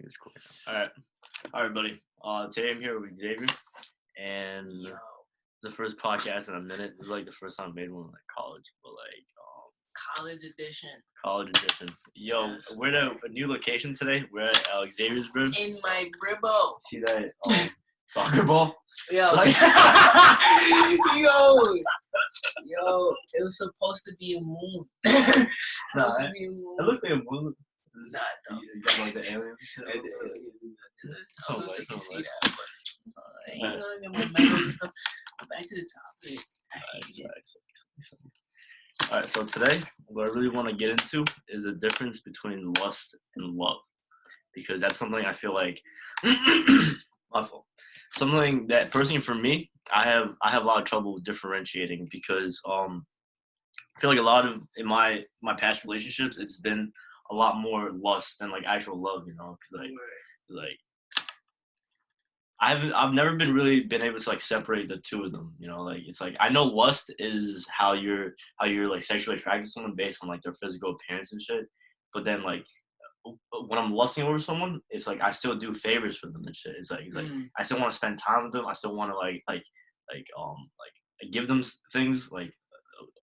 think it's cool. All right, everybody. Today I'm here with Xavier, and the first podcast in a minute. This is like the first time I made one in like college, but like college edition. College edition. Yo, yes. We're at a new location today. We're at Xavier's crib. In my bribbo. See that soccer ball? Yo. Yo, it was supposed to be a moon. It looks like a moon. Nah, you got like the aliens and shit. Back to the topic. Alright, so today, what I really want to get into is the difference between lust and love. Because that's something I feel like, something that personally for me, I have a lot of trouble with differentiating because I feel like a lot of, in my past relationships, it's been a lot more lust than like actual love, you know, cause like I've never really been able to like separate the two of them, you know, like it's like I know lust is how you're like sexually attracted to someone based on like their physical appearance and shit, but then like when I'm lusting over someone, it's like I still do favors for them and shit. It's like I still want to spend time with them. I still want to like give them things like.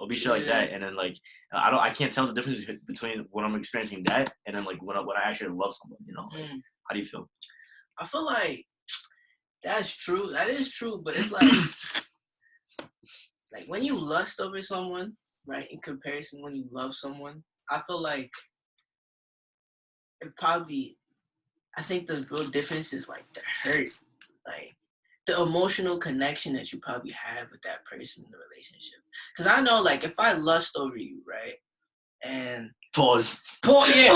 It'll be shit like that, and then like I can't tell the difference between when I'm experiencing that and then like when I actually love someone, you know. Like, how do you feel? I feel like that's true. That is true, but it's like when you lust over someone, right? In comparison, when you love someone, I feel like I think the real difference is like the hurt, like the emotional connection that you probably have with that person in the relationship. Because I know, like, if I lust over you, right, and pause, yeah,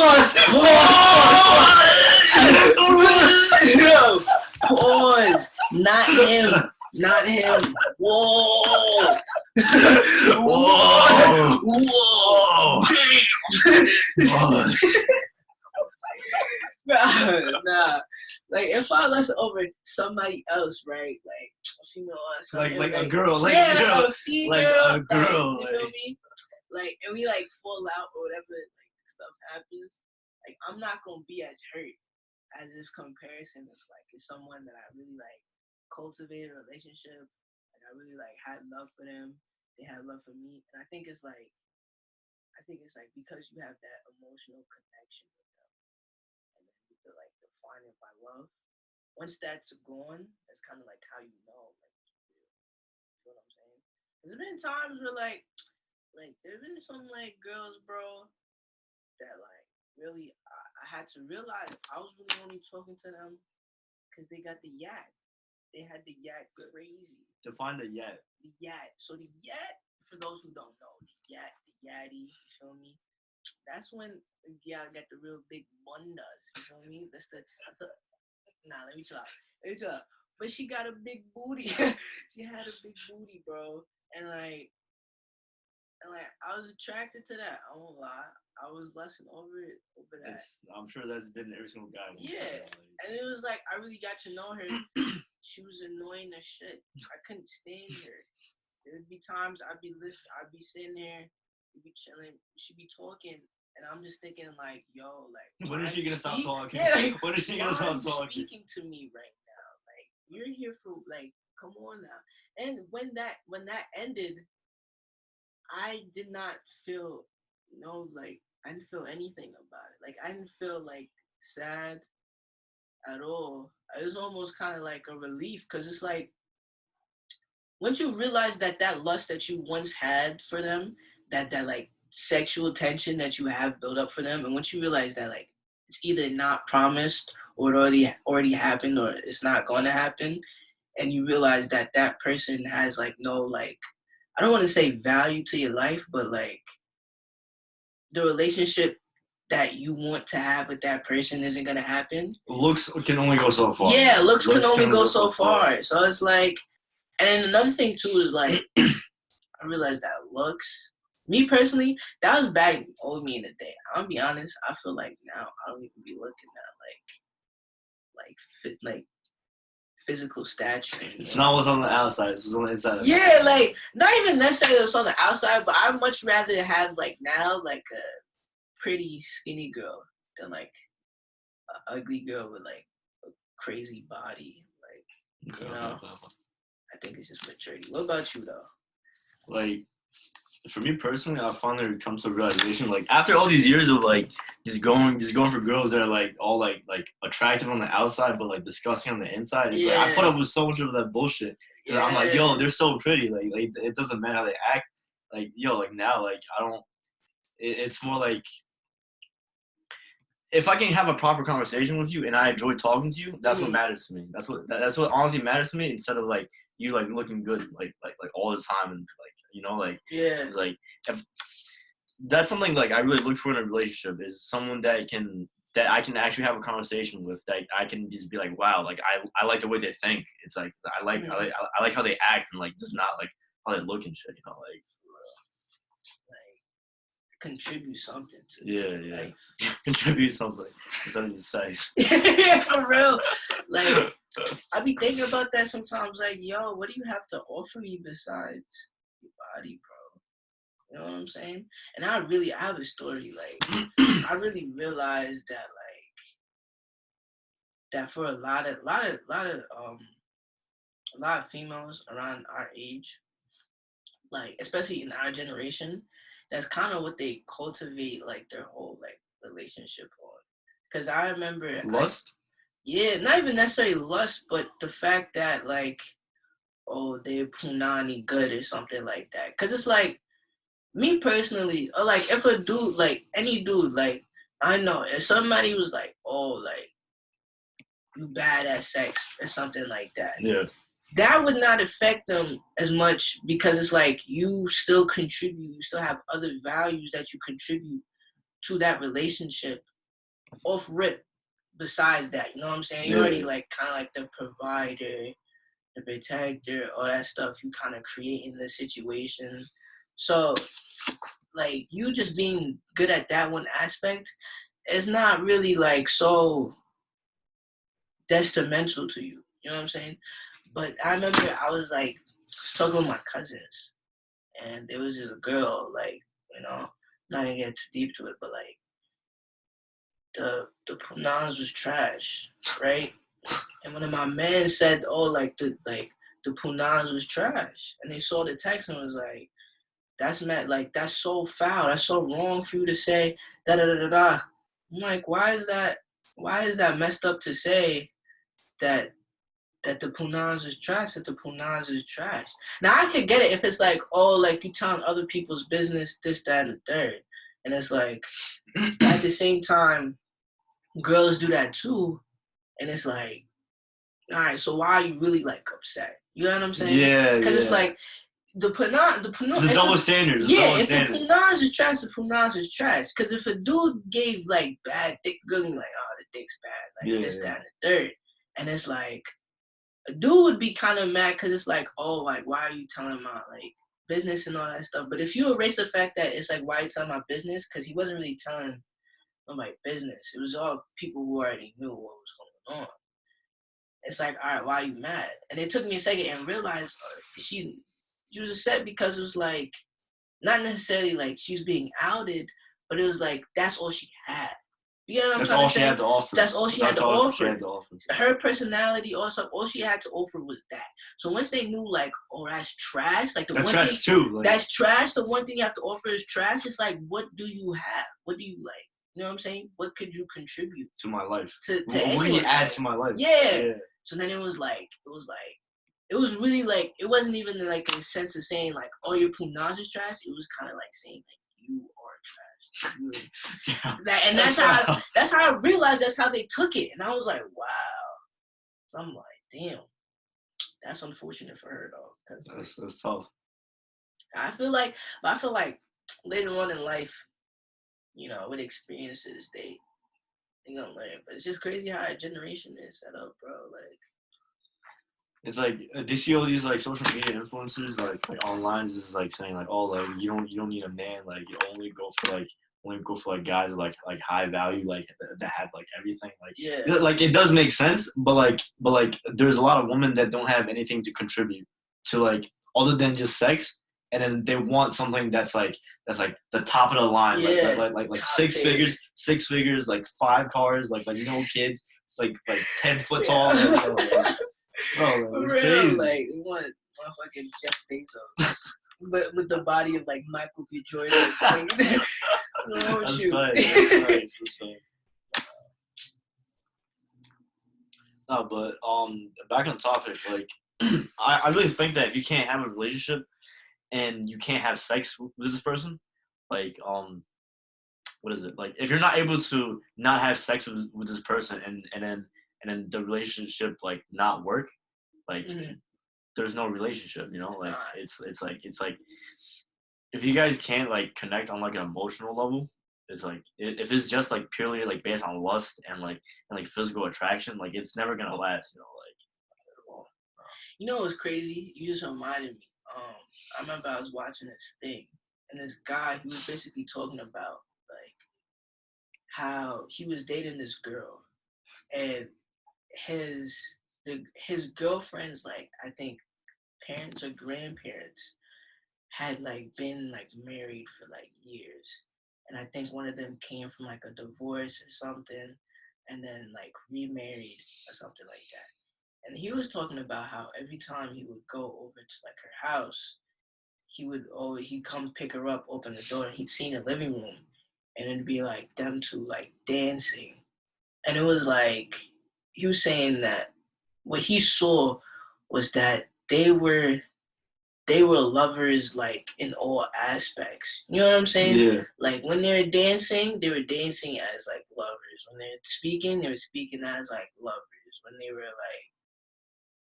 pause, not him. Whoa. Nah. Like if I lust over somebody else, right? Like a female or something. Like a girl, like a female, like a girl. You feel me? Like and we like fall out or whatever, like stuff happens. Like I'm not gonna be as hurt as if comparison is like it's someone that I really like cultivated a relationship. Like I really like had love for them. They had love for me. And I think it's like because you have that emotional connection with them. And then you feel like define it by love. Once that's gone, that's kind of like how you know, like, you know what I'm saying? There's been times where, like, there's been some, like, girls, bro, that, like, really, I had to realize I was really only talking to them because they got the yak. They had the yak crazy. Define the yak. The yak. So the yak, for those who don't know, the yaddy, you feel me? That's when got the real big bundas, you feel me? Let me chill out. But she got a big booty. She had a big booty, bro. And like I was attracted to that. I won't lie. I was lusting over that. I'm sure that's been every single guy. Yeah. And it was like I really got to know her. She was annoying as shit. I couldn't stand her. There'd be times I'd be sitting there, we'd be chilling, she'd be talking, and I'm just thinking like, yo, like, when is she gonna stop talking? Yeah, like, when is she gonna stop talking? Speaking to me right now, like, you're here for like, come on now. And when that ended, I did not feel, I didn't feel anything about it. Like, I didn't feel like sad at all. It was almost kind of like a relief because it's like, once you realize that lust that you once had for them, that like sexual tension that you have built up for them, and once you realize that like it's either not promised or it already happened or it's not going to happen, and you realize that person has like no like, I don't want to say value to your life, but like the relationship that you want to have with that person isn't going to happen. Looks can only go so far. Yeah, looks can only go so far. So it's like, and another thing too is like, I realized that looks, me personally, that was back old me in the day. I'll be honest, I feel like now I don't even be looking at like physical stature. It's not what's on the outside, it's what's on the inside. Yeah, like not even necessarily what's on the outside, but I'd much rather have like now like a pretty skinny girl than like a ugly girl with like a crazy body. Like, you know, I think it's just maturity. What about you though? Like, for me personally, I finally come to a realization, like after all these years of like just going for girls that are like all like attractive on the outside but like disgusting on the inside. It's like I put up with so much of that bullshit. Cause I'm like, yo, they're so pretty. Like it doesn't matter how they act. Like, yo, like now, like I don't. It's more like if I can have a proper conversation with you and I enjoy talking to you, that's what matters to me. That's what honestly matters to me. Instead of like you like looking good like all the time and like like it's like if that's something like I really look for in a relationship is someone that I can actually have a conversation with, that I can just be like, wow, like I like the way they think. It's like I like how they act and like just not like how they look and shit. Like contribute something to life. Contribute something instead of just sex. For real. Like I be thinking about that sometimes. Like, yo, what do you have to offer me besides your body, bro? You know what I'm saying? And I have a story. Like I really realized that for a lot of females around our age, like especially in our generation, that's kind of what they cultivate like their whole like relationship on. Because I remember lust. Not even necessarily lust, but the fact that like, oh, they're punani good or something like that. Because it's like, me personally, or like if a dude, like any dude, like I know if somebody was like, oh, like you bad at sex or something like that. Yeah. That would not affect them as much because it's like you still contribute, you still have other values that you contribute to that relationship off rip besides that. You know what I'm saying? You're already like kind of like the provider, the protector, all that stuff you kind of create in the situation. So like you just being good at that one aspect is not really like so detrimental to you. You know what I'm saying? But I remember I was talking with my cousins, and there was a girl, like, not gonna get too deep to it, but like the punans was trash, right? And one of my men said, oh, like the punans was trash, and they saw the text and was like, that's mad, like that's so foul, that's so wrong for you to say da da da da da. I'm like, why is that messed up to say that the punans is trash, that the punans is trash. Now, I could get it if it's like, oh, like you telling other people's business, this, that, and the third. And it's like, at the same time, girls do that too. And it's like, all right, so why are you really like upset? You know what I'm saying? Yeah. Because it's like, the punans. It's double standards. Yeah, if the punans is trash, the punans is trash. Because if a dude gave like bad dick, good, like, oh, the dick's bad, like this, that, and the third. And it's like, a dude would be kind of mad because it's like, oh, like, why are you telling my, like, business and all that stuff? But if you erase the fact that it's like, why are you telling my business? Because he wasn't really telling my business. It was all people who already knew what was going on. It's like, all right, why are you mad? And it took me a second and realized she was upset because it was like, not necessarily like she was being outed, but it was like, that's all she had. You know what I'm trying to say? That's all she had to offer. That's all she had to offer. Her personality, also, all she had to offer was that. So once they knew, like, oh, that's trash. Like that's trash too. Like, that's trash. The one thing you have to offer is trash. It's like, what do you have? What do you like? You know what I'm saying? What could you contribute to my life? To what can you add to my life? Yeah. So then it was really like, it wasn't even like in a sense of saying like, oh, your punage is trash. It was kind of like saying like, you are trash. And that's how I realized that's how they took it. And I was like, wow. So I'm like, damn, that's unfortunate for her though. That's tough. I feel like later on in life, with experiences, they gonna learn. But it's just crazy how our generation is set up, bro. Like, it's like they see all these like social media influencers like online is like saying like, oh, like you don't need a man, like you only go for guys like high value, like that have like everything, like like it does make sense, but like there's a lot of women that don't have anything to contribute to, like other than just sex, and then they want something that's like the top of the line, Yeah, like top six tier. figures, like 5 cars, like no kids. It's like 10 foot tall. Yeah. Bro, For it's real, crazy. like we want motherfucking Jeff Bezos, but with the body of like Michael B. Jordan. Like, oh That's shoot. funny. That's funny. That's funny. No, but back on topic, like I really think that if you can't have a relationship and you can't have sex with this person, like what is it? Like if you're not able to not have sex with this person and then the relationship like not work, like Mhm. there's no relationship, you know? Like Nah. it's like if you guys can't like connect on like an emotional level, it's like if it's just like purely like based on lust and physical attraction, like it's never gonna last, you know, like Well, you know what's crazy? You just reminded me. I remember I was watching this thing, and this guy he was basically talking about like how he was dating this girl, and his his girlfriend's like I think parents or grandparents had like been like married for like years, and I think one of them came from like a divorce or something, and then like remarried or something like that. And he was talking about how every time he would go over to like her house, he'd come pick her up, open the door, and he'd see in the living room, and it'd be like them two like dancing, and it was like he was saying that what he saw was that they were lovers like in all aspects. You know what I'm saying? yeah. Like when they're dancing, they were dancing as like lovers. When they're speaking, they were speaking as like lovers.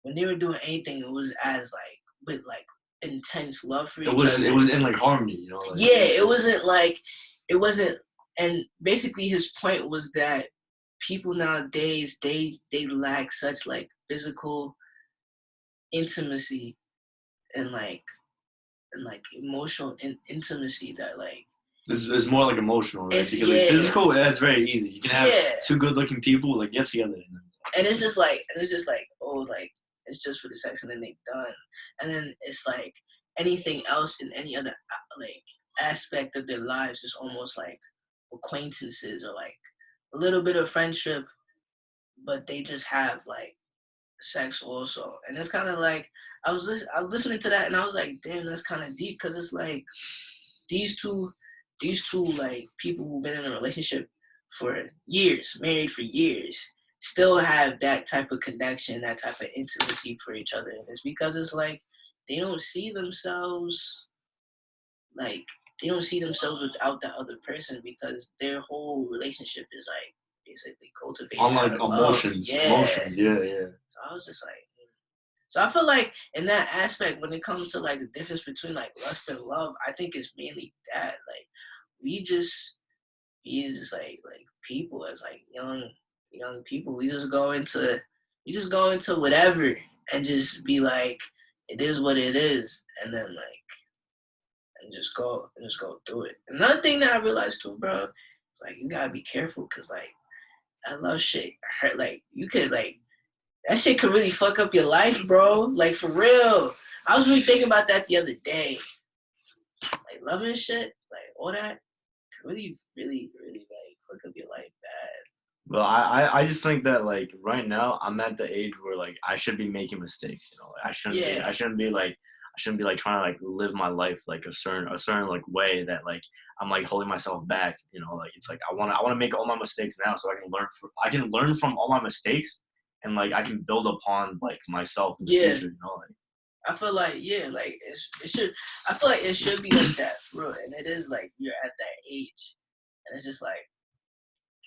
When they were doing anything, it was as like with like intense love for each It other. was in like harmony, you know, like Yeah, it wasn't and basically his point was that people nowadays they lack such like physical intimacy and like emotional intimacy that like it's more like emotional, right? it's Because like yeah physical, that's very easy. You can have yeah two good looking people like get together. and it's just like oh like it's just for the sex and then they done and then it's like anything else in any other like aspect of their lives is almost like acquaintances or like a little bit of friendship but they just have like sex also and it's kind of like I was listening to that and I was like damn that's kind of deep because it's like these two like people who've been in a relationship for years, married for years, still have that type of connection, that type of intimacy for each other. And it's because it's like they don't see themselves like they don't see themselves without that other person because their whole relationship is like basically cultivated On out like of love. Yeah. emotions, yeah, yeah. So I was just like so I feel like in that aspect, when it comes to like the difference between like lust and love, I think it's mainly that like we just like people as like young people, we just go into whatever and just be like it is what it is, and then like and just go through it. Another thing that I realized too, bro, it's like you gotta be careful because like I love shit hurt like you could like that shit could really fuck up your life, bro. Like for real. I was really thinking about that the other day. Like loving shit, like all that could really, really, really like fuck up your life bad. Well, I just think that like right now I'm at the age where like I should be making mistakes, you know. Like, Yeah. I shouldn't be like trying to like live my life like a certain like way that like I'm like holding myself back, you know. Like it's like I wanna make all my mistakes now so I can learn from all my mistakes and like I can build upon like myself in the Yeah. future, you know. Like I feel like yeah, like it should I feel like it should be like that, bro. And it is like you're at that age. And it's just like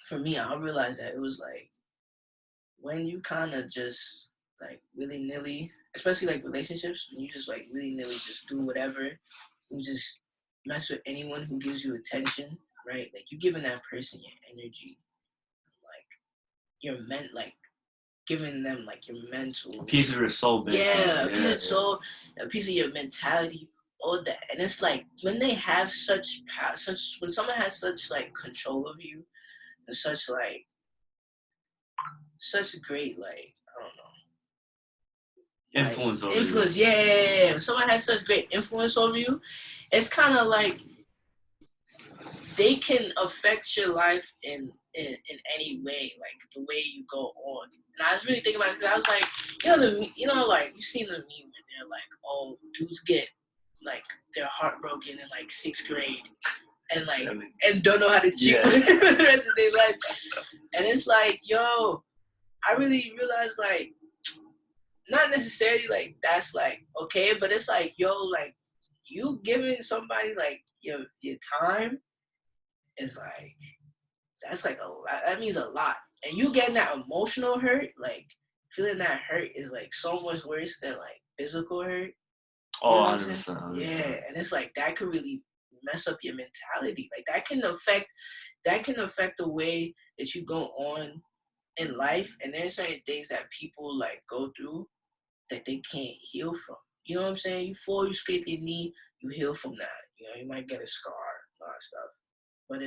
for me, I realized that it was like when you kind of just like willy nilly, especially like relationships, when you just like willy nilly just do whatever, you just mess with anyone who gives you attention, right? Like you giving that person your energy, like you're meant like giving them like your mental, a piece of your soul, basically. yeah, a piece Yeah, of soul, a piece of your mentality, all that. And it's like when they have such when someone has such like control of you and such great like I don't know Influence over influence. you. Yeah. When someone has such great influence over you, it's kind of like they can affect your life in any way, like the way you go on. And I was really thinking about it 'cause I was like, like you've seen the meme when they're like, oh, dudes get like their heart broken in like 6th grade and like and don't know how to cheat for the rest of their life. And it's like, yo, I really realized like not necessarily like that's like okay, but it's like, yo, like you giving somebody like your time is like that's like a lot. That means a lot. And you getting that emotional hurt, like feeling that hurt is like so much worse than like physical hurt. Oh, You know what I'm 100%, saying? 100%. Yeah, and it's like that could really mess up your mentality. Like that can affect the way that you go on in life. And there's certain things that people like go through that they can't heal from. You know what I'm saying? You fall, you scrape your knee, you heal from that. You know, you might get a scar, a lot of stuff. But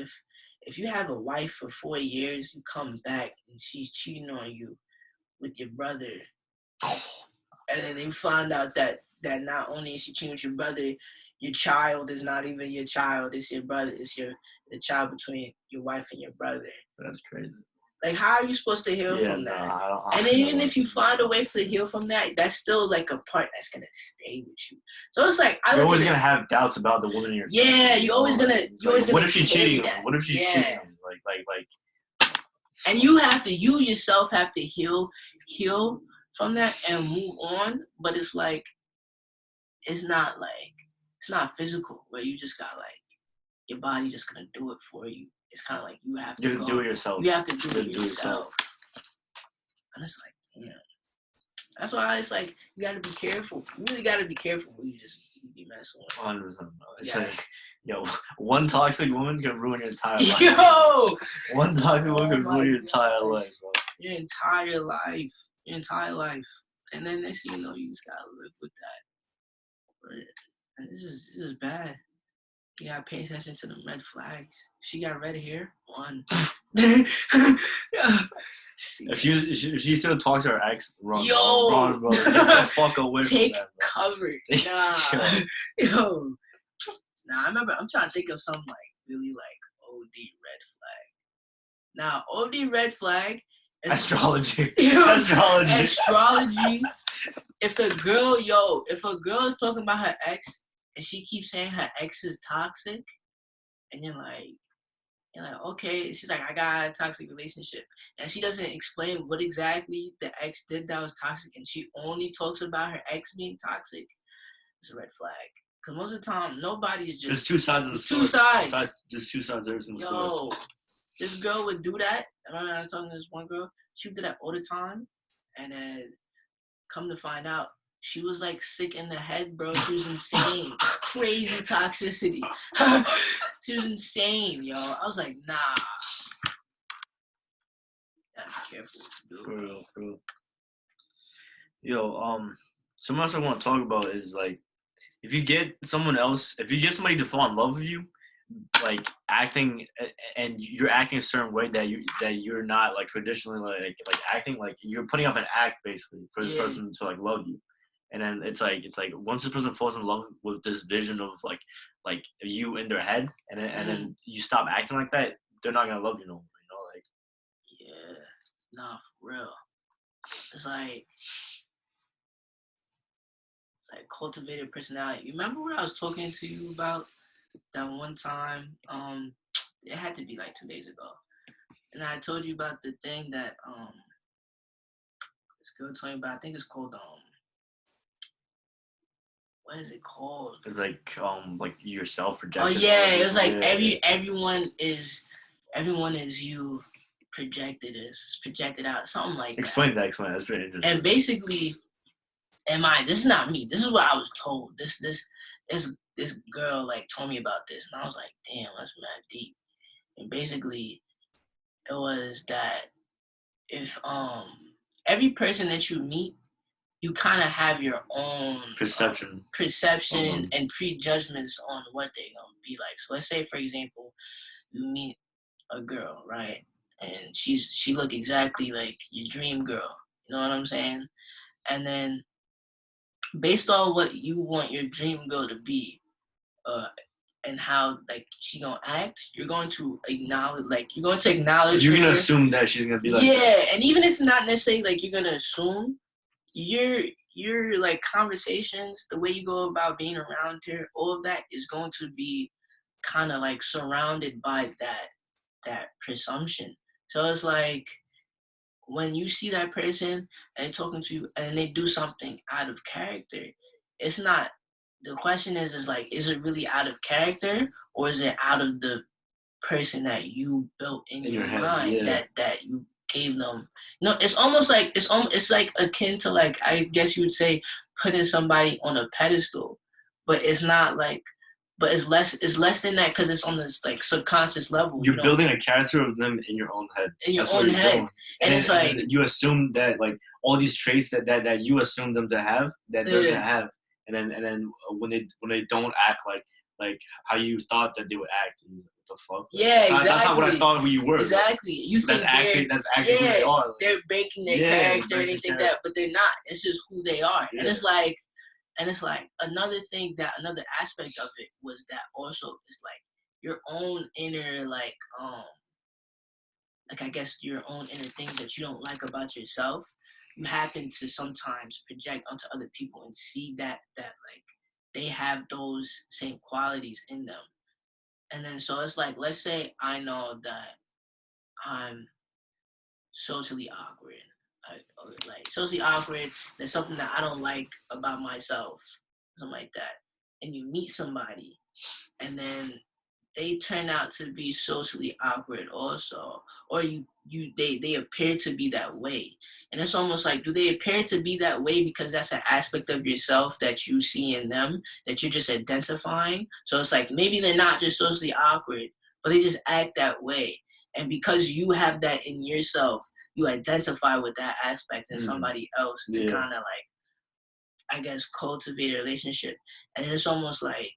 if you have a wife for 4 years, you come back and she's cheating on you with your brother, and then you find out that not only is she cheating with your brother, your child is not even your child, it's your brother, it's the child between your wife and your brother. That's crazy. Like, how are you supposed to heal from that? And then even if you find a way to heal from that, that's still like a part that's gonna stay with you. So it's like you're always gonna have doubts about the woman in your family. Yeah, you're always gonna. What if she's cheating? What if she's cheating? Like. And you yourself have to heal from that and move on. But it's like, it's not physical where you just got like your body just gonna do it for you. It's kind of like you have to do it yourself. You have to do it yourself. And it's like, yeah. That's why it's like you gotta be careful. You really gotta be careful when you just be messing with. 100%. It's like, yo, one toxic woman can ruin your entire life. Yo, one toxic woman can ruin your entire life, bro. Your entire life, and then next thing you know, you just gotta live with that. And this is bad. You gotta pay attention to the red flags. She got red hair. 1. If she still talks to her ex, run, bro. Get the fuck away from that, bro. Cover. Nah. Yo. Nah, I remember I'm trying to think of some like really like OD red flag. Now, OD red flag is astrology. Astrology. If a girl is talking about her ex and she keeps saying her ex is toxic, and you're like, okay, she's like, I got a toxic relationship. And she doesn't explain what exactly the ex did that was toxic, and she only talks about her ex being toxic. It's a red flag. Because most of the time, nobody's just... There's 2 sides of the story. 2 sides. There's 2 sides of every single story. Yo, this girl would do that. I remember I was talking to this one girl. She would do that all the time. And then come to find out, she was like sick in the head, bro. She was insane. Crazy toxicity. She was insane, yo. I was like, nah. Gotta be careful. For real. Yo, something else I want to talk about is like, if you get somebody to fall in love with you, like acting, and you're acting a certain way that you're not like traditionally like acting, like you're putting up an act basically for this person to like love you. And then it's like once this person falls in love with this vision of like you in their head, and then you stop acting like that, they're not gonna love you no more. You know, like. Yeah, nah, for real. It's like cultivated personality. You remember what I was talking to you about that one time? It had to be like 2 days ago, and I told you about the thing that this girl told me about. I think it's called what is it called? It's like your self-projection. Oh yeah, it was like everyone is you projected out, something like that. Explain that. That's very interesting. And basically, this is not me. This is what I was told. This girl like told me about this, and I was like, damn, that's mad deep. And basically, it was that if every person that you meet, you kind of have your own perception and prejudgments on what they're gonna be like. So let's say, for example, you meet a girl, right, and she look exactly like your dream girl. You know what I'm saying? And then based on what you want your dream girl to be, uh, and how like she gonna act, you're going to acknowledge You're gonna her. assume that she's gonna be like that. Yeah, and even if not necessarily like you're gonna assume, your like conversations, the way you go about being around her, all of that is going to be kind of like surrounded by that presumption. So it's like when you see that person and talking to you and they do something out of character, it's not, the question is like, is it really out of character or is it out of the person that you built in your head, mind, yeah. that you gave them? It's almost like it's like akin to, like, I guess you would say putting somebody on a pedestal, but it's not like, but it's less than that because it's on this like subconscious level. You're building a character of them in your own head. In your own head, and it's like you assume that like all these traits that you assume them to have, that they're gonna have, and then when they don't act like how you thought that they would act, what the fuck? Like, yeah, exactly. That's not what I thought you were. Exactly. You think that's actually who they are. Like, they're breaking their character and anything that, but they're not. It's just who they are, and it's like another thing, that another aspect of it was that also is like your own inner like I guess your own inner things that you don't like about yourself, you happen to sometimes project onto other people and see that like they have those same qualities in them. And then so it's like, let's say I know that I'm socially awkward. Like socially awkward, there's something that I don't like about myself, something like that. And you meet somebody and then they turn out to be socially awkward also, or they appear to be that way. And it's almost like, do they appear to be that way because that's an aspect of yourself that you see in them that you're just identifying? So it's like maybe they're not just socially awkward, but they just act that way. And because you have that in yourself, you identify with that aspect in somebody else to kind of like, I guess, cultivate a relationship. And then it's almost like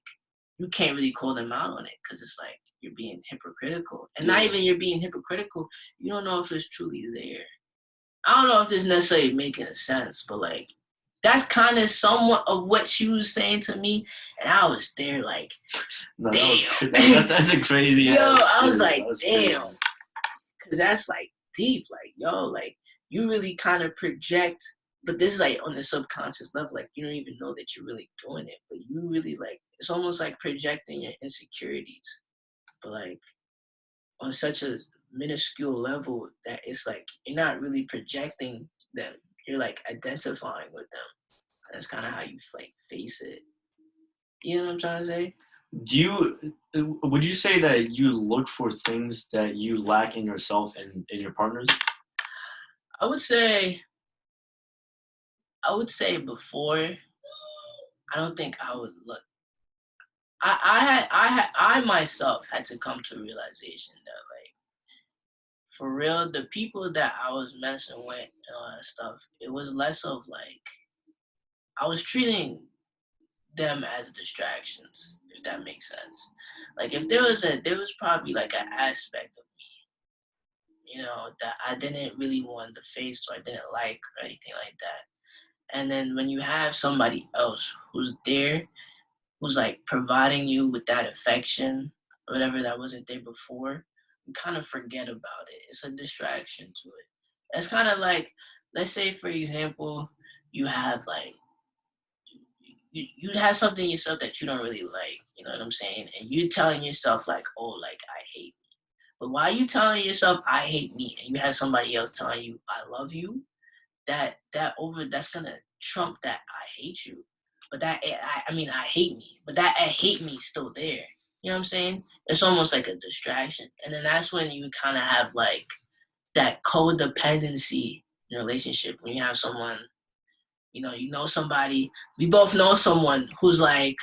you can't really call them out on it because it's like you're being hypocritical. And not even you're being hypocritical, you don't know if it's truly there. I don't know if this necessarily making sense, but like that's kind of somewhat of what she was saying to me, and I was there like, no, damn. That's a crazy. Yo, I was like, damn, because that's like deep. Like, yo, like you really kind of project, but this is like on the subconscious level. Like you don't even know that you're really doing it, but you really like, it's almost like projecting your insecurities, but like on such a minuscule level that it's like you're not really projecting them, you're like identifying with them. That's kind of how you like face it. You know what I'm trying to say? Would you say that you look for things that you lack in yourself and in your partners? I would say before, I don't think I would look. I myself had to come to a realization that like, for real, the people that I was messing with and all that stuff, it was less of like, I was treating them as distractions, if that makes sense. Like if there was probably like an aspect of me, that I didn't really want to face or I didn't like or anything like that. And then when you have somebody else who's there, who's like providing you with that affection or whatever that wasn't there before, you kind of forget about it. It's a distraction to it. It's kind of like, let's say for example, you have like, you have something in yourself that you don't really like, you know what I'm saying? And you're telling yourself like, oh, like I hate me. But why are you telling yourself I hate me and you have somebody else telling you I love you? That's gonna trump that I hate you. But I hate me. But that I hate me is still there. You know what I'm saying? It's almost like a distraction. And then that's when you kind of have like that codependency in a relationship. When you have someone, you know somebody, we both know someone who's like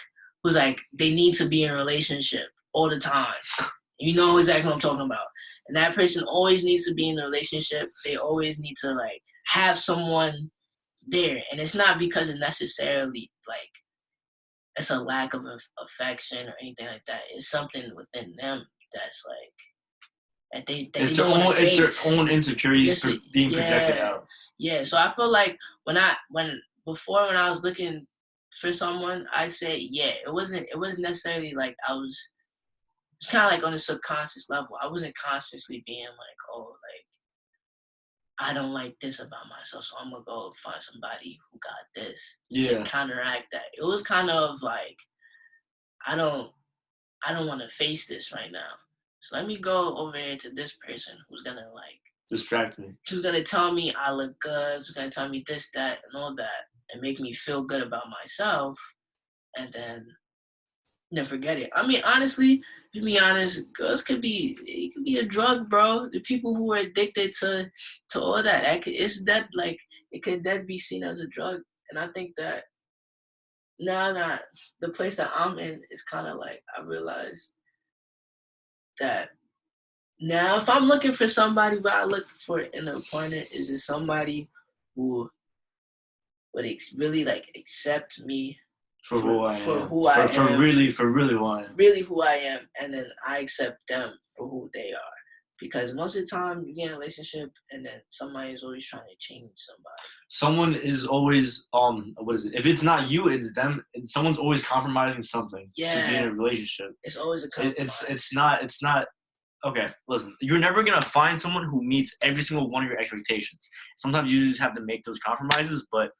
they need to be in a relationship all the time. You know exactly what I'm talking about. And that person always needs to be in a relationship. They always need to like have someone there. And it's not because it necessarily like it's a lack of affection or anything like that. It's something within them that's like it's their own insecurities being projected out. Yeah. So I feel like when I was looking for someone, I say yeah. It wasn't necessarily like I was. It's kind of like on a subconscious level. I wasn't consciously being like, oh, like I don't like this about myself, so I'm gonna go find somebody who got this to counteract that. It was kind of like I don't want to face this right now. So let me go over here to this person who's gonna like distract me. Who's gonna tell me I look good, who's gonna tell me this, that, and all that, and make me feel good about myself, and then forget it. I mean, honestly, to be honest, girls could be a drug, bro. The people who are addicted to all that, it could that be seen as a drug. And I think that now that the place that I'm in is kind of like I realized that now if I'm looking for somebody, what I look for in a partner is just somebody who would really like accept me for who I am. For really who I am. Really who I am, and then I accept them for who they are. Because most of the time you get in a relationship and then somebody is always trying to change somebody. Someone is always what is it? If it's not you, it's them. Someone's always compromising something to be in a relationship. It's always a compromise. It's not okay, listen. You're never gonna find someone who meets every single one of your expectations. Sometimes you just have to make those compromises, but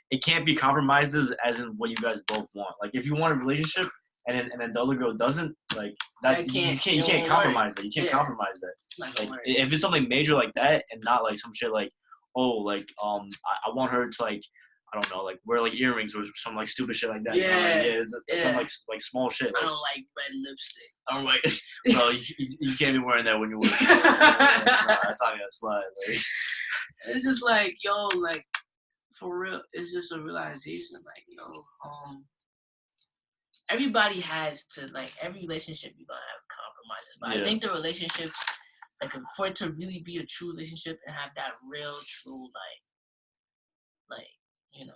it can't be compromises as in what you guys both want. Like if you want a relationship and then the other girl doesn't, like that you can't compromise that. You can't compromise that. Like if it's something major like that and not like some shit like, oh, like I want her to like I don't know, like wear like earrings or some like stupid shit like that. Some like small shit. I don't like red lipstick. I'm like, bro, you can't be wearing that when you're with me. That's not gonna slide. Like. It's just like, yo, like for real, it's just a realization, like, yo, everybody has to, like, every relationship you're gonna have compromises. But I think the relationship, like, for it to really be a true relationship and have that real, true, like, you know,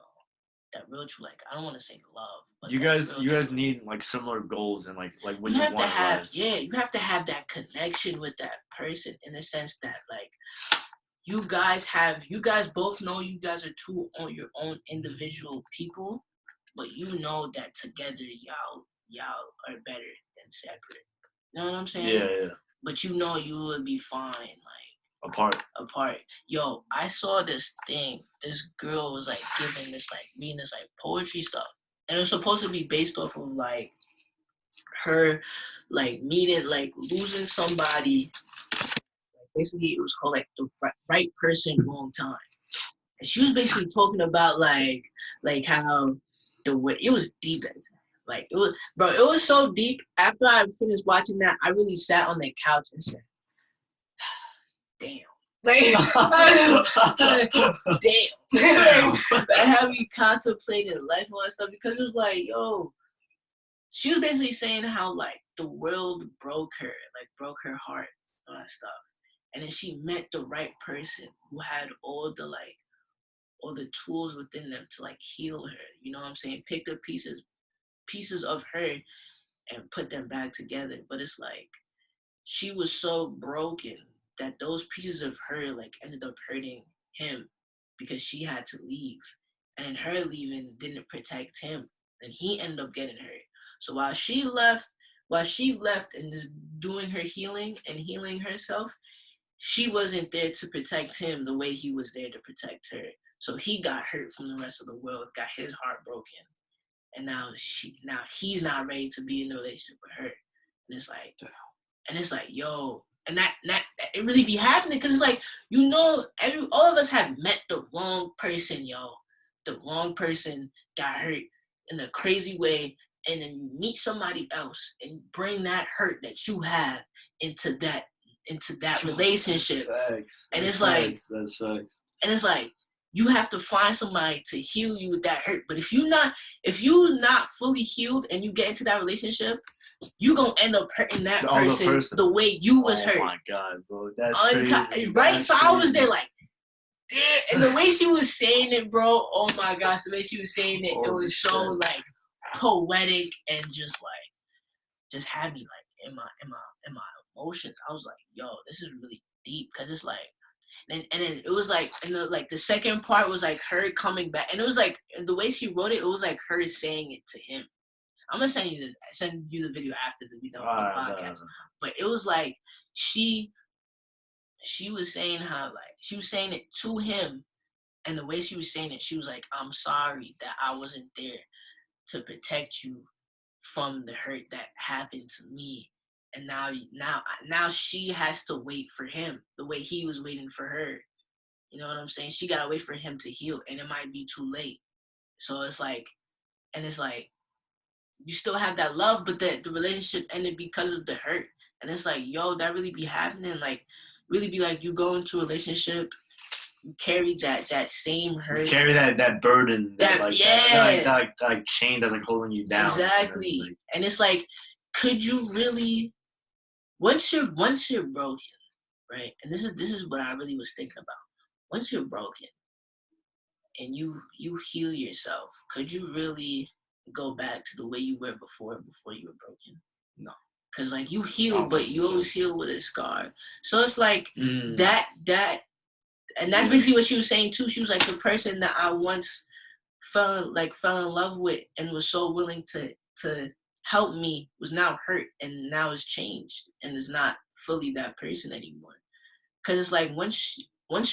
that real true, like, I don't want to say love. But you guys need like similar goals and like what you have want to have. Life. Yeah, you have to have that connection with that person in the sense that like you guys both know you guys are two on your own individual people, but you know that together y'all are better than separate. You know what I'm saying? Yeah. But you know you would be fine like apart. Yo, I saw this thing. This girl was like reading this like poetry stuff, and it was supposed to be based off of like her like meeting, like losing somebody. Basically, it was called like the right person, wrong time. And she was basically talking about like how the way it was deep. Like it was, bro. It was so deep. After I finished watching that, I really sat on the couch and said, "Damn." Like, damn. That had me contemplating life and all that stuff because it's like, yo, she was basically saying how like the world broke her heart, and all that stuff. And then she met the right person who had all the tools within them to like heal her. You know what I'm saying? Pick the pieces of her and put them back together. But it's like she was so broken that those pieces of her like ended up hurting him because she had to leave. And then her leaving didn't protect him. And he ended up getting hurt. So while she left and is doing her healing and healing herself, she wasn't there to protect him the way he was there to protect her. So he got hurt from the rest of the world, got his heart broken. And now he's not ready to be in a relationship with her. And it's like, yo, and that it really be happening because it's like, you know, all of us have met the wrong person, yo. The wrong person got hurt in a crazy way, and then you meet somebody else and bring that hurt that you have into that relationship. And it's like that's facts. And it's like you have to find somebody to heal you with that hurt. But if you're not fully healed and you get into that relationship, you gonna end up hurting that person the way you was hurt. Oh my god, bro, that's crazy. Right? That's so crazy. I was there like, damn. And the way she was saying it, bro. Oh my gosh, the way she was saying it, it was so like poetic and just had me like in my emotions. I was like, yo, this is really deep because it's like And then it was like, and the second part was like her coming back, and it was like the way she wrote it, it was like her saying it to him. I'm gonna send you the video after we done with the podcast. But it was like she was saying how, like, she was saying it to him, and the way she was saying it, she was like, "I'm sorry that I wasn't there to protect you from the hurt that happened to me, and now she has to wait for him the way he was waiting for her. You know what I'm saying? She gotta wait for him to heal, and it might be too late. So it's like, you still have that love, but the relationship ended because of the hurt. And it's like, yo, that really be happening. Like, really be like, you go into a relationship, you carry that same hurt. You carry that burden, that chain that's like holding you down. Exactly. And it's like, could you really, once you're broken, right? And this is what I really was thinking about. Once you're broken and you heal yourself, could you really go back to the way you were before you were broken? No. Because, like, you heal, but you always heal with a scar. So it's like that, and that's basically what she was saying too. She was like, the person that I once fell in love with and was so willing to help me was now hurt and now is changed and is not fully that person anymore. Because it's like, once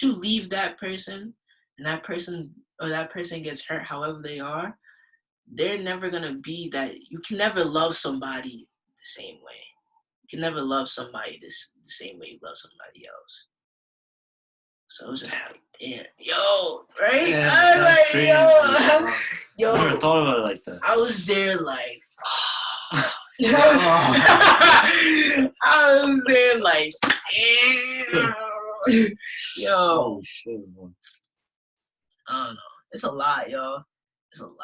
you leave that person and that person gets hurt however they are, they're never gonna be that. You can never love somebody the same way. You can never love somebody the same way you love somebody else. So it was just like, damn, yo, right? Yeah, I was like, crazy. yo, I never thought about it like that. I was there like, I was there like, damn, yo. Oh shit, man. I don't know. It's a lot, yo. It's a lot.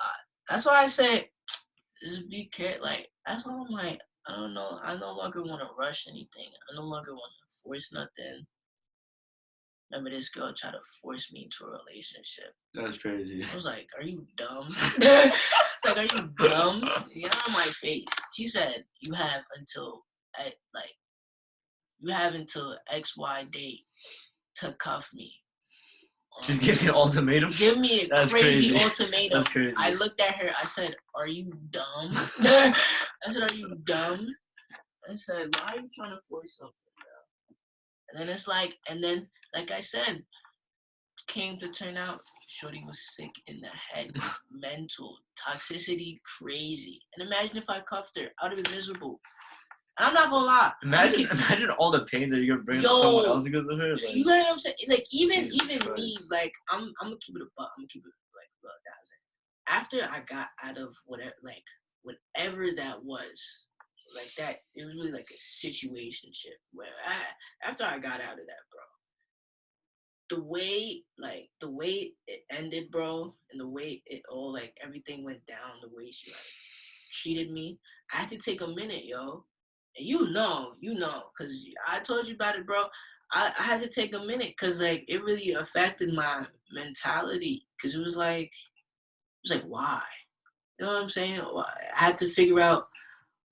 That's why I say, just be careful. Like, that's why I'm like, I don't know. I no longer want to rush anything. I no longer want to force nothing. Remember, this girl tried to force me into a relationship. That's crazy. I was like, are you dumb? It's like, are you dumb? Get on my face. She said, you have until XY date to cuff me. Just give me an ultimatum? Give me a crazy ultimatum. That's crazy. I looked at her. I said, are you dumb? I said, are you dumb? I said, why are you trying to force something, bro? And then it's like, like I said, came to turn out, shorty was sick in the head, mental, toxicity, crazy. And imagine if I cuffed her. I would have been miserable. And I'm not gonna lie. Imagine all the pain that you're gonna bring to someone else because of her. Like, you know what I'm saying? Like, even me, like, I'm gonna keep it a buck. I'm gonna keep it like $1,000. After I got out of whatever that was, like that, it was really like a situationship where after I got out of that, bro, the way it ended, bro, and the way it all, like, everything went down, the way she, like, treated me, I had to take a minute, yo. And you know, because I told you about it, bro. I had to take a minute because, like, it really affected my mentality. Because it was like, why? You know what I'm saying? I had to figure out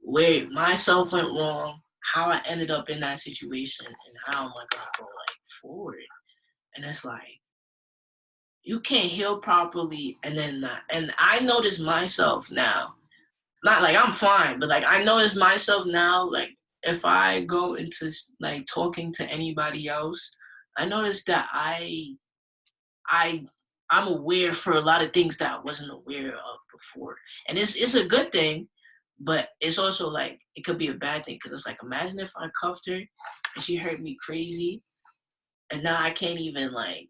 where myself went wrong, how I ended up in that situation, and how am I gonna go, like, forward. And it's like, you can't heal properly, and I notice myself now. Not like I'm fine, but like I notice myself now, like if I go into like talking to anybody else, I notice that I'm aware for a lot of things that I wasn't aware of before. And it's a good thing, but it's also like it could be a bad thing because it's like, imagine if I cuffed her and she hurt me crazy, and now I can't even I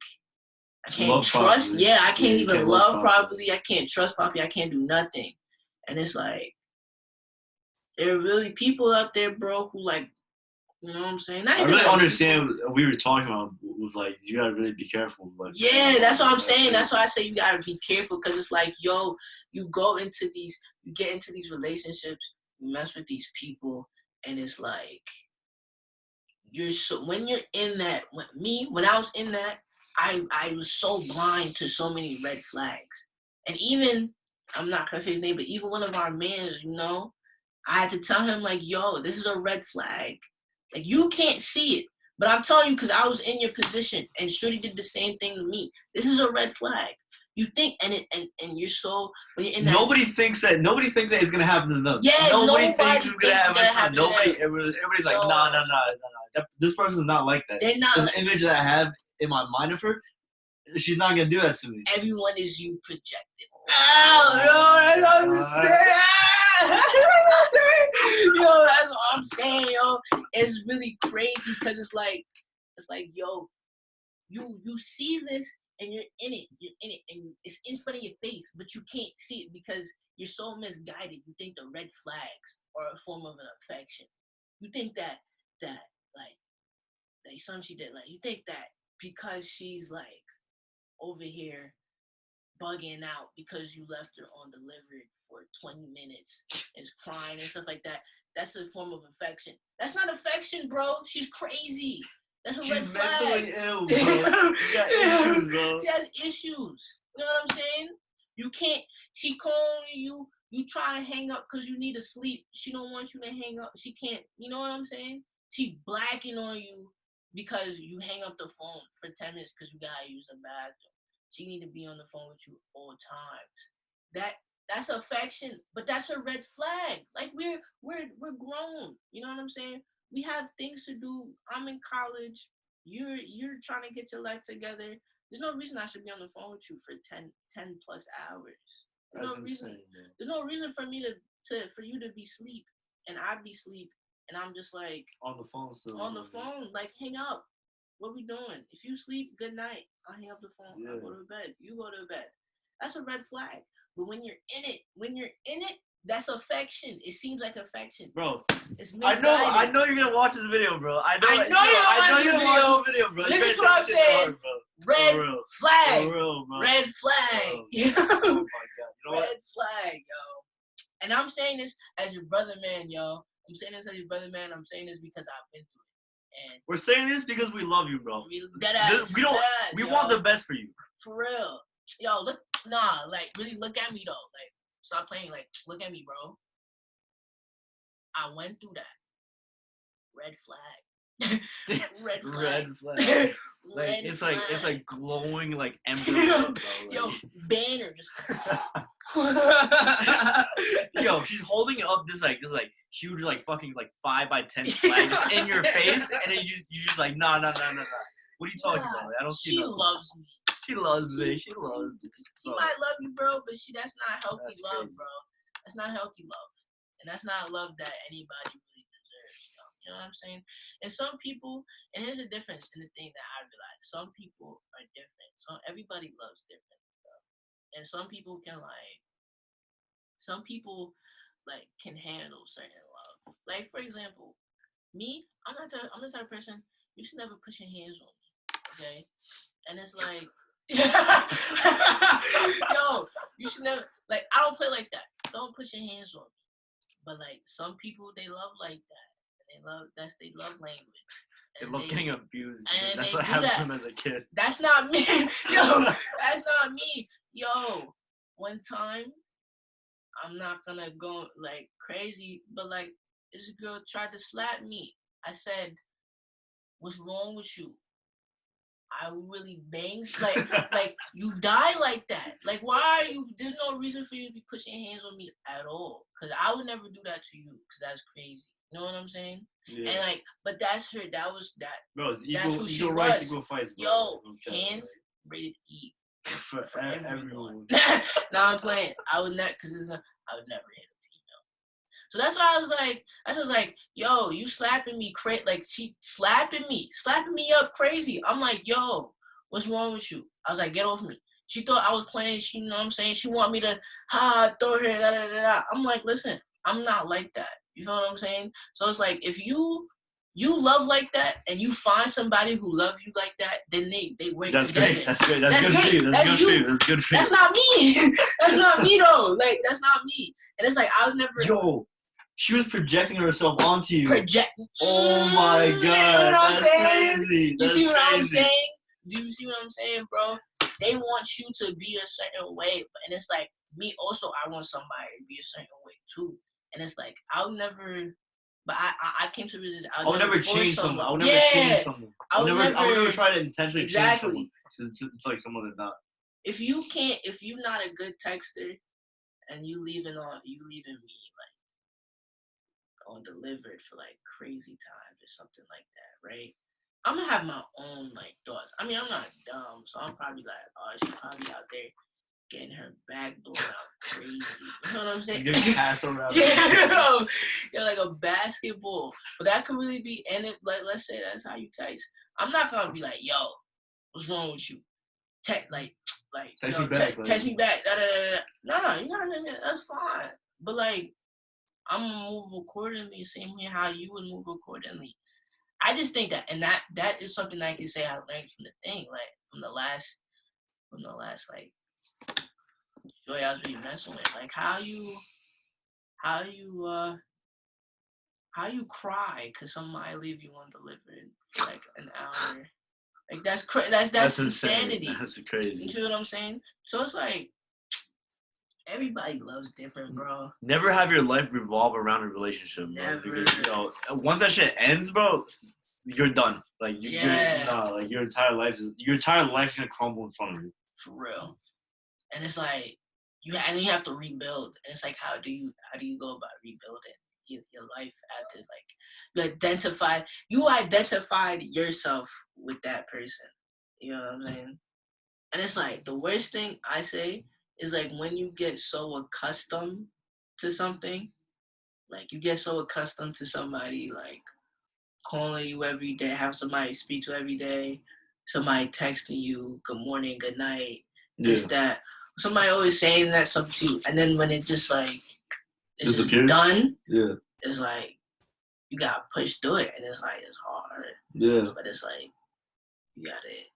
can't trust. Properly. Yeah, I can't even love properly. I can't trust properly. I can't do nothing. And it's like, there are really people out there, bro, who, like, you know what I'm saying? I really understand what we were talking about with, like, you gotta really be careful. Like, yeah, that's what I'm saying. That's why I say you gotta be careful, because it's like, yo, you get into these relationships, you mess with these people, and it's like, when you're in that, when I was in that, I was so blind to so many red flags. And even, I'm not gonna say his name, but even one of our mans, you know, I had to tell him, like, yo, this is a red flag. Like, you can't see it, But I'm telling you, because I was in your position, and Shorty did the same thing to me. This is a red flag. You think, and you're so when you're in that. Nobody thinks that it's gonna happen to them. Yeah, nobody thinks it's gonna happen to them. to them. Everybody's like, no. This person's not like that. They're not. This image that I have in my mind of her, she's not gonna do that to me. Everyone is you projected. Oh, that's what I'm saying. Yo, that's what I'm saying, yo. It's really crazy because it's like, yo, you see this and you're in it, and it's in front of your face, but you can't see it because you're so misguided. You think the red flags are a form of an affection. You think that something she did, like you think that because she's like over here bugging out because you left her undelivered for 20 minutes and is crying and stuff like that, that's a form of affection. That's not affection, bro. She's crazy. That's a red flag. She's mentally ill, bro. She got issues, bro. She has issues. You know what I'm saying? You can't. She calling you. You try and hang up because you need to sleep. She don't want you to hang up. She can't. You know what I'm saying? She blacking on you because you hang up the phone for 10 minutes because you gotta use a bathroom. She need to be on the phone with you all times. That's affection, but that's a red flag. Like we're grown. You know what I'm saying? We have things to do. I'm in college. You're trying to get your life together. There's no reason I should be on the phone with you for 10 plus hours. That's insane, man. There's no reason for me for you to be asleep and I'd be asleep and I'm just like on the phone still. On the phone, like hang up. What we doing? If you sleep, good night. I'll hang up the phone. Yeah. I'll go to bed. You go to bed. That's a red flag. But when you're in it, that's affection. It seems like affection. Bro, it's misguided. I know you're gonna watch this video, bro. I know you're gonna watch the video. Listen to what I'm saying. Red flag. For real, bro. Red flag. Oh my god. You know Red flag, yo. And I'm saying this as your brother man, yo. I'm saying this as your brother man. I'm saying this because I've been through it. And we're saying this because we love you, bro. We want the best for you. For real. Yo, really look at me though. Like, stop playing. Like, look at me, bro. I went through that. Red flag. Red flag. Red flag. Like it's like glowing like ember red, bro. Yo, banner just. Yo, she's holding up this huge fucking 5x10 flag in your face, and then you just like nah. What are you talking about? I don't see. She loves me. She loves me. She loves me. She might love you, bro, but that's not healthy love, crazy. bro. That's not healthy love, and that's not love that anybody really deserves. You know what I'm saying? And some people, and here's a difference in the thing that I realized: some people are different. So everybody loves different, bro. And some people can can handle certain love. Like for example, me, I'm the type of person you should never put your hands on me, okay? And it's like. Yo, you should never I don't play like that. Don't put your hands on me. But some people they love like that. They love their love language. They love getting abused. And that's what happens to them as a kid. That's not me. Yo, that's not me. Yo, one time I'm not gonna go crazy, but this girl tried to slap me. I said, "What's wrong with you?" I really bangs you die like that. Why are you? There's no reason for you to be pushing your hands on me at all. Cause I would never do that to you. Cause that's crazy. You know what I'm saying? Yeah. And but that's her. That was that. Bro, it's that's who she rights, was. equal fights, bro. Yo, hands rated E for everyone. Nah, I'm playing. I would not. Cause I would never hit a female. So that's why I was like, yo, you slapping me she slapping me up crazy. I'm like, yo, what's wrong with you? I was like, get off me. She thought I was playing. She, you know what I'm saying? She want me to throw her, da da da da. I'm like, listen, I'm not like that. You feel what I'm saying? So it's like if you love like that and you find somebody who loves you like that, then they work that's together. Great. That's great. That's good for you. That's good for you. That's good for you. That's not me. That's not me though. That's not me. And it's I would never. Yo, she was projecting herself onto you. Oh my god. You know what I'm saying? Crazy. You see what I'm saying? Do you see what I'm saying, bro? They want you to be a certain way, and it's me also. I want somebody to be a certain way too. And it's I'll never But I came to realize I would never change someone. I would never Yeah. change someone. I would never try to intentionally change Exactly. someone to like someone that's not. If you're not a good texter and you leaving me like undelivered for like crazy times or something like that, right? I'm gonna have my own like thoughts. I mean, I'm not dumb, so I'm probably like, oh, she's probably out there getting her back blown out crazy. You know what I'm saying? She's getting passed around. Yeah, like a basketball. But that could really be, and if, like, let's say that's how you text. I'm not gonna be like, yo, what's wrong with you? Text Text me back. Text me back. Da, da, da, da. No, you know, that's fine. But like, I'm gonna move accordingly, same way how you would move accordingly. I just think that, and that is something I can say I learned from the thing, like from the last like joy I was really messing with, like how you cry because somebody leave you undelivered for like an hour, like that's insanity. That's crazy. You see what I'm saying? So it's like everybody loves different, bro. Never have your life revolve around a relationship, bro. Never. Because once that shit ends, bro, you're done. Like like your entire life is gonna crumble in front of you. For real. And it's like you have to rebuild. And it's like how do you go about rebuilding your life after like you identified yourself with that person. You know what I'm saying? And it's like the worst thing I say is like when you get so accustomed to something, like you get so accustomed to somebody like calling you every day, have somebody speak to every day, somebody texting you, good morning, good night, this, that. Somebody always saying that stuff to you, and then when it just like it's just done, it's like you gotta push through it, and it's like it's hard. Yeah. But it's like you gotta.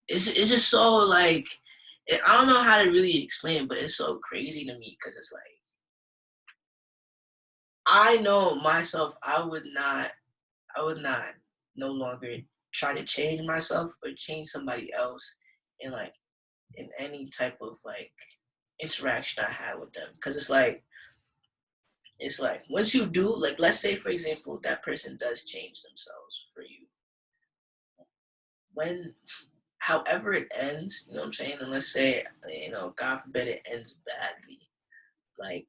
It's just so like I don't know how to really explain, but it's so crazy to me because it's like I know myself. I would not no longer try to change myself or change somebody else in any type of like interaction I had with them. Because it's like once you do, like, let's say for example, that person does change themselves for you. However it ends, you know what I'm saying? And let's say, God forbid it ends badly. Like,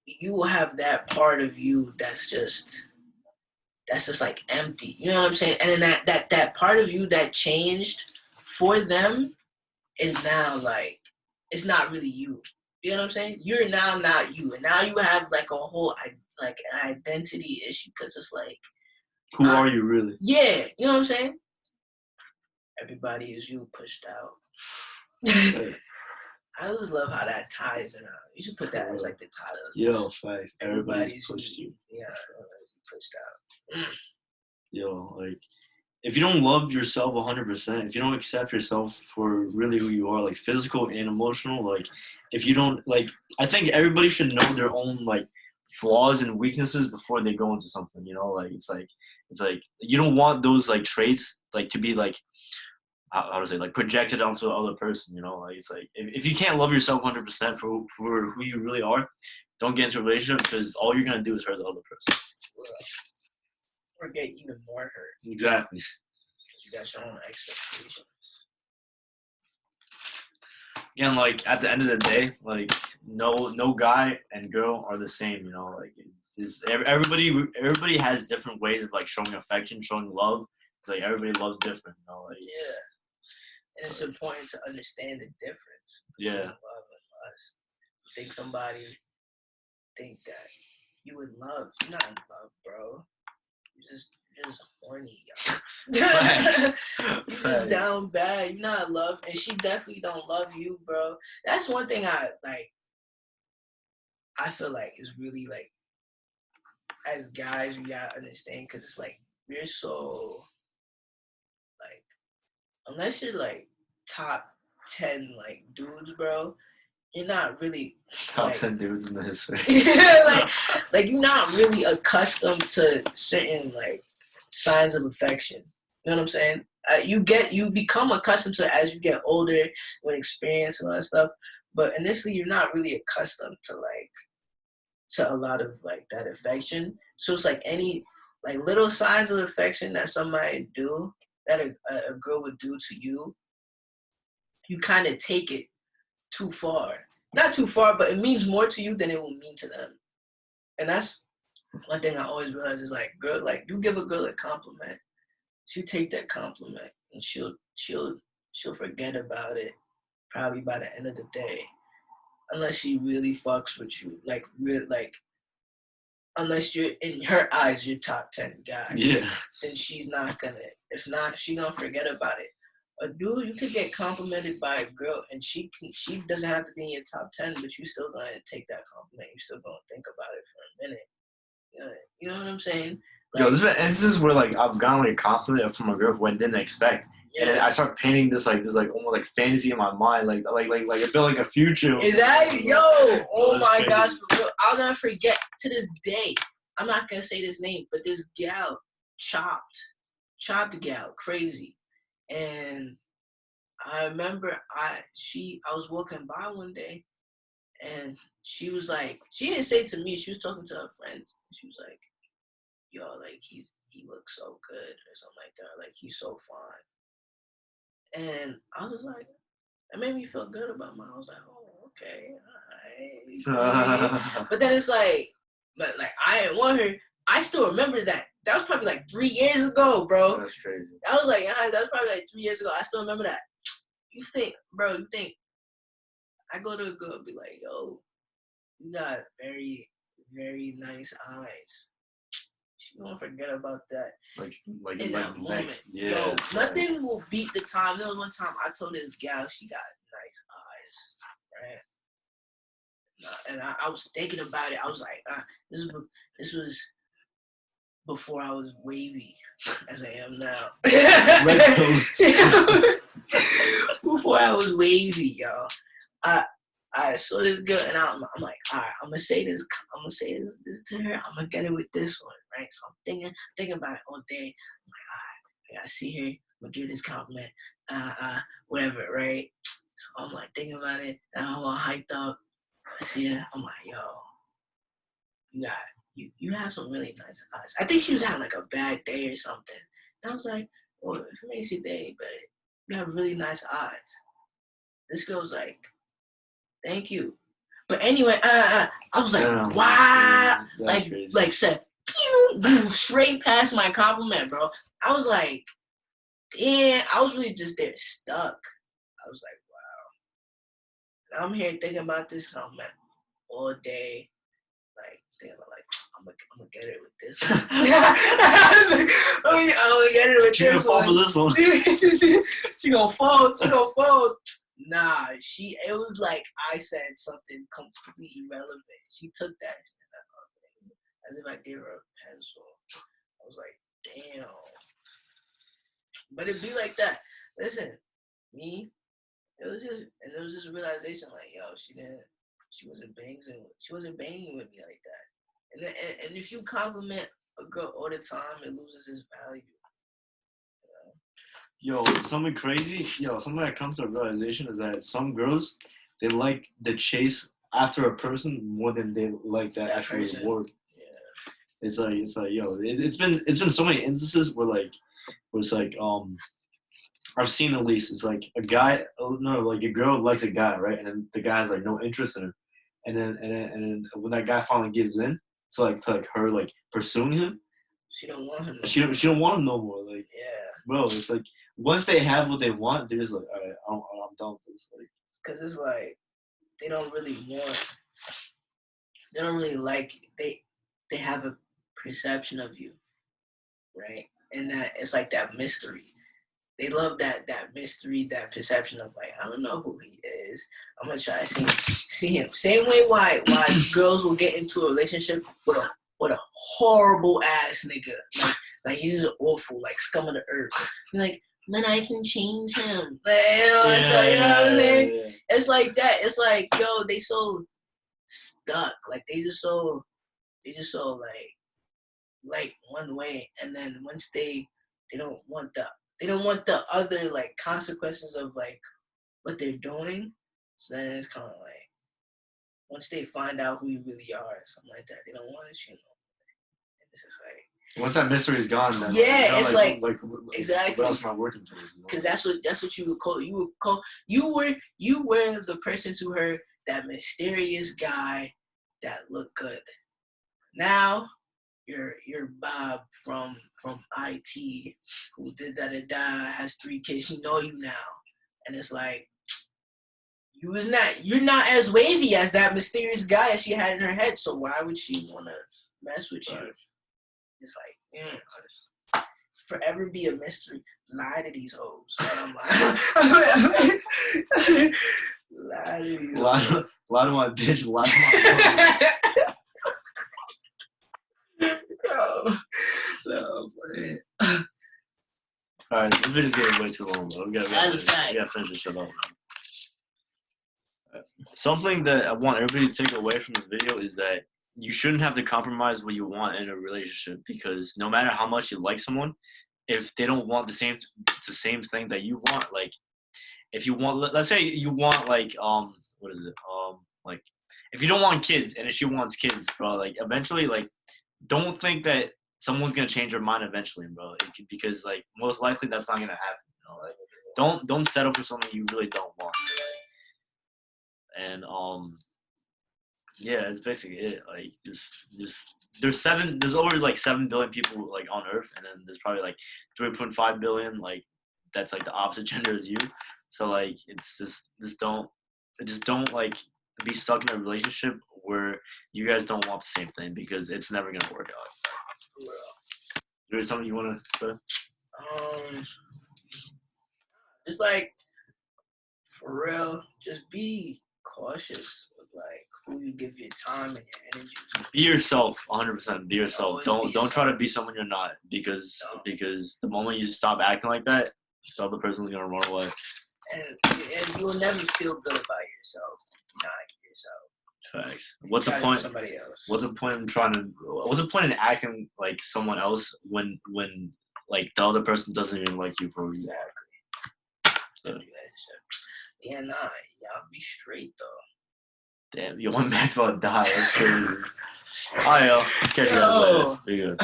you will have that part of you that's just like empty. You know what I'm saying? And then that part of you that changed for them is now like, it's not really you. You know what I'm saying? You're now not you. And now you have like a whole, like an identity issue because it's like. Who are you really? Yeah. You know what I'm saying? Everybody is you pushed out. I always love how that ties around. You should put that as like the title. Yo, facts. Everybody's pushed you. Yeah, pushed out. Yo, like, if you don't love yourself 100%, if you don't accept yourself for really who you are, like physical and emotional, like, if you don't, like, I think everybody should know their own, like, flaws and weaknesses before they go into something, you know? Like, it's like, you don't want those, like, traits, like, to be, like, how to say, like, projected onto the other person, you know? Like, it's like, if you can't love yourself 100% for who you really are, don't get into a relationship because all you're going to do is hurt the other person. Or get even more hurt. Exactly. You got your own expectations. Again, like, at the end of the day, like, no guy and girl are the same, you know? Like, everybody has different ways of, like, showing affection, showing love. It's like everybody loves different, you know? Like, yeah. And it's important to understand the difference between love and lust. You think somebody think that you in love. You're not in love, bro. You're just horny, y'all. You're just down bad. You're not in love. And she definitely don't love you, bro. That's one thing I feel like is really like, as guys, we gotta understand, because it's like, we're so, like, unless you're like top 10 like dudes, bro, you're not really top 10 dudes in the history. like you're not really accustomed to certain like signs of affection. You know what I'm saying? You become accustomed to it as you get older with experience and all that stuff. But initially, you're not really accustomed to like to a lot of like that affection. So it's like any like little signs of affection that somebody do that a girl would do to you, you kind of take it too far. Not too far, but it means more to you than it will mean to them. And that's one thing I always realize is like, girl, like you give a girl a compliment, she'll take that compliment and she'll forget about it probably by the end of the day, unless she really fucks with you, like real like. Unless you're in her eyes, you're top 10 guy. Yeah. Then she's not gonna. If not, she gonna forget about it. A dude, you could get complimented by a girl, and she doesn't have to be in your top 10, but you still gonna take that compliment. You still gonna think about it for a minute. You know what I'm saying? Like, Yo, this instance where like I've gotten like a compliment from a girl who I didn't expect, and then I start painting this almost like fantasy in my mind, like I feel like a future. Exactly, yo. Oh my crazy. gosh, for real. I'll never forget to this day. I'm not gonna say this name, but this gal, chopped gal, crazy, and I remember I was walking by one day, and she was like, she didn't say it to me, she was talking to her friends. She was like, yo, like he looks so good or something like that, like he's so fine. And I was like, that made me feel good about I was like, oh, okay, all right. But then it's like, but like I didn't want her. I still remember that. That was probably like 3 years ago, bro. That's crazy. That was like, that was probably like 3 years ago. I still remember that. You think I go to a girl and be like, yo, you got very, very nice eyes. She won't forget about that. Like in that moment. next, yeah. Yo, nothing will beat the time. There was one time I told this gal she got nice eyes, right? And I was thinking about it. I was like, this was before I was wavy as I am now. Before I was wavy, yo. I saw this girl and I'm like, all right, I'm gonna say this to her. I'm gonna get it with this one, right? So I'm thinking about it all day. I'm like, all right, I see her. I'm gonna give this compliment, whatever, right? So I'm like thinking about it, and I'm all hyped up. I see her. I'm like, yo, you have some really nice eyes. I think she was having like a bad day or something. And I was like, well, if it makes your day better, you have really nice eyes. This girl's like, thank you. But anyway, I was like, wow. Like said, move straight past my compliment, bro. I was like, yeah, I was really just there stuck. I was like, wow. And I'm here thinking about this compliment all day. Like, thinking about, like, I'm gonna get it with this one. I was like, I'm gonna get it with this one. She gonna fold. Nah, it was like I said something completely irrelevant. She took that as if I gave her a pencil. I was like, damn. But it'd be like that. Listen, me, it was just a realization like, yo, she wasn't banging with me like that. And if you compliment a girl all the time, it loses its value. Yo, something that comes to a realization is that some girls, they like the chase after a person more than they like that actual reward. Yeah. It's like, yo, it's been so many instances where it's like, I've seen at least, it's like a girl likes a guy, right? And then the guy has like no interest in her. And then when that guy finally gives in to her like pursuing him, she don't want him. She don't want him no more. Like, yeah, bro, it's like once they have what they want, they're just like, all right, I'm done with this. Like, cause it's like they don't really like it. They have a perception of you, right? And that it's like that mystery. They love that mystery, that perception of like, I don't know who he is. I'm gonna try to see him. Same way why girls will get into a relationship with a horrible ass nigga. Like he's just awful, like scum of the earth. Like, then I can change him. Like, it's like, you know what I'm saying? Yeah. It's like that. It's like, yo, they so stuck. Like they just so like one way, and then once they don't want the other like consequences of like what they're doing. So then it's kind of like once they find out who you really are, or something like that, they don't want to, you know. And it's just like. Once that mystery's gone, then Yeah, you know, it's like exactly. What else am I working towards? You know? Because that's what you would call. You were the person to her, that mysterious guy that looked good. Now you're Bob from IT, who did da da da, has 3 kids. She know you now, and it's like you're not as wavy as that mysterious guy that she had in her head. So why would she wanna mess with you? It's like, forever be a mystery. Lie to these hoes. I'm like, lie to these hoes. Lie to my bitch. Lie to my No, man. Alright, this video's getting way too long, bro. We gotta finish this shit up. Something that I want everybody to take away from this video is that you shouldn't have to compromise what you want in a relationship, because no matter how much you like someone, if they don't want the same thing that you want, like if you want, let's say you want like what is it, like if you don't want kids and if she wants kids, bro, like eventually, like don't think that someone's gonna change her mind eventually, bro, because like most likely that's not gonna happen, you know? Like don't settle for something you really don't want. And yeah, that's basically it. Like there's over like 7 billion people like on Earth, and then there's probably like 3.5 billion like that's like the opposite gender as you. So like it's just don't like be stuck in a relationship where you guys don't want the same thing, because it's never gonna work out. There's something you wanna say? It's like, for real, just be cautious with like who you give your time and your energy to. Be yourself, 100%. Be yourself. Always Don't try to be someone you're not, because the moment you stop acting like that, the other person's gonna run away. And you'll never feel good about yourself, not yourself. Facts. What's the point? Somebody else. What's the point in acting like someone else when like the other person doesn't even like you for a reason? Exactly. So, yeah, nah, y'all be straight though. Damn, you went back to about die. That's crazy. Alright, yo. Catch you guys later. Be good.